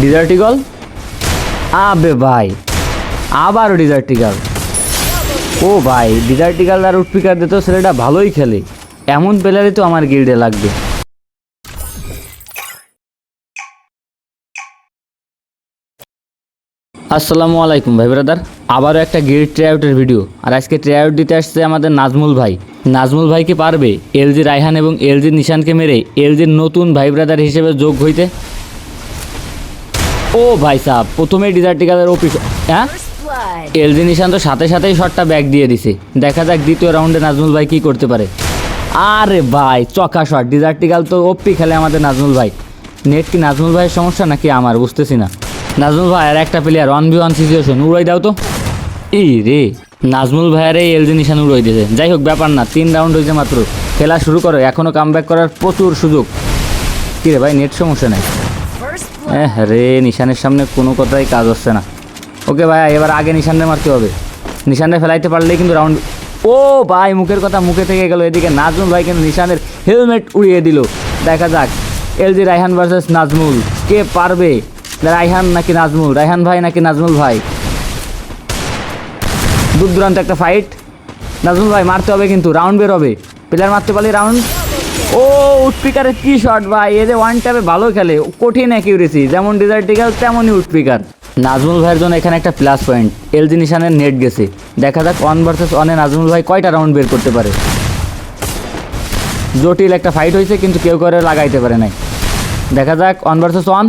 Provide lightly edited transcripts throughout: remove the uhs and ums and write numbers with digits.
Dessert eagle, আবে ভাই আবারও ডিজার্ট ইগল। ও ভাই ডিজার্ট ইগল আর উডপিকার দিতেও ছেলেটা ভালোই খেলে, এমন প্লেয়ারই তো আমার গিল্ডে লাগবে। আসসালামু আলাইকুম ভাই ব্রাদার, আবারও একটা গিল্ড ট্রাইআউটের ভিডিও। আর আজকে ট্রাইআউট দিতে আসছে আমাদের নাজমুল ভাই। নাজমুল ভাই কি পারবে এলজি রায়হান এবং এলজি নিশানকে মেরে এলজির নতুন ভাই ব্রাদার হিসেবে যোগ হইতে? ও ভাই সাহ, প্রথমেই ডিজার্ট ইগলের ওপি, হ্যাঁ এলজি নিশান তো সাথে সাথেই শটটা ব্যাক দিয়ে দিছে। দেখা যাক দ্বিতীয় রাউন্ডে নাজমুল ভাই কি করতে পারে। আরে ভাই চকা শট, ডিজার্ট ইগল তো ওপি খেলে আমাদের নাজমুল ভাই। নেট কি নাজমুল ভাইয়ের সমস্যা নাকি আমার, বুঝতেছি না। নাজমুল ভাই আর একটা প্লেয়ার 1v1 সিচুয়েশন, উড়াই দাও তো। ই রে, নাজমুল ভাইয়ার এই এলজি নিশান উড়াই দিয়েছে। যাই হোক ব্যাপার না, 3 রাউন্ড হয়েছে মাত্র, খেলা শুরু করো, এখনও কামব্যাক করার প্রচুর সুযোগ। কী রে ভাই, নেট সমস্যা নেই? রে নিশানের সামনে কোনো কথাই কাজ হচ্ছে না। ওকে ভাই, এবার আগে নিশানটা মারতে হবে। নিশানটা ফেলাইতে পারলেই কিন্তু রাউন্ড। ও ভাই মুখের কথা মুখে থেকে গেল, এদিকে নাজমুল ভাই কিন্তু নিশানের হেলমেট উড়িয়ে দিল। দেখা যাক এলজি রায়হান ভার্সেস নাজমুল, কে পারবে? রায়হান নাকি নাজমুল, রায়হান ভাই নাকি নাজমুল ভাই? দূর দূরান্ত একটা ফাইট। নাজমুল ভাই মারতে হবে কিন্তু, রাউন্ড বের হবে, প্লেয়ার মারতে পারলে রাউন্ড। ও উডপিকারের কি শট ভাই, এ যে ওয়ান ট্যাপে ভালো খেলে, কঠিন অ্যাকিউরেসি, যেমন ডিজার্ট ইগল তেমনই উডপিকার। নাজমুল ভাইয়ের জন্য এখানে একটা প্লাস পয়েন্ট, এলজি নিশানের নেট গেছে। দেখা যাক 1 ভার্সেস 1-এ নাজমুল ভাই কয়টা রাউন্ড বের করতে পারে। জটিল একটা ফাইট হয়েছে কিন্তু কেউ করে লাগাইতে পারে নাই। দেখা যাক 1 ভার্সেস 1।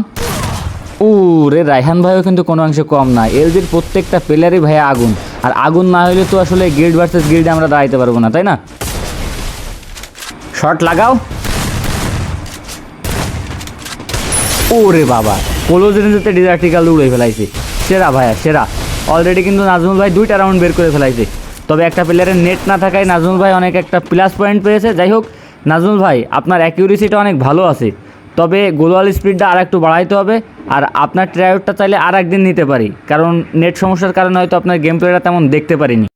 রে রায়হান ভাইও কিন্তু কোনো অংশে কম না, এলজির প্রত্যেকটা প্লেয়ারই ভাইয়া আগুন। আর আগুন না হইলে তো আসলে গিল্ড ভার্সেস গিল্ডে আমরা দাঁড়াইতে পারবো না, তাই না? শট লাগাও। ওরে বাবা, ক্লোজ রেঞ্জেতে ডিজার্ট ইগল উড়ে ফেলাইছে। সেরা ভাইয়া সেরা। অলরেডি কিন্তু নাজমুল ভাই 2টা রাউন্ড বের করে ফেলাইছে, তবে একটা প্লেয়ারের নেট না থাকায় নাজমুল ভাই অনেক একটা প্লাস পয়েন্ট পেয়েছে। যাই হোক নাজমুল ভাই, আপনার অ্যাকিউরেসিটা অনেক ভালো আছে, তবে গ্লোয়াল স্পিডটা আর একটু বাড়াইতে হবে। আর আপনার ট্রাইআউটটা চাইলে আর একদিন নিতে পারি, কারণ নেট সমস্যার কারণে হয়তো আপনার গেম প্লেটা তেমন দেখতে পারিনি।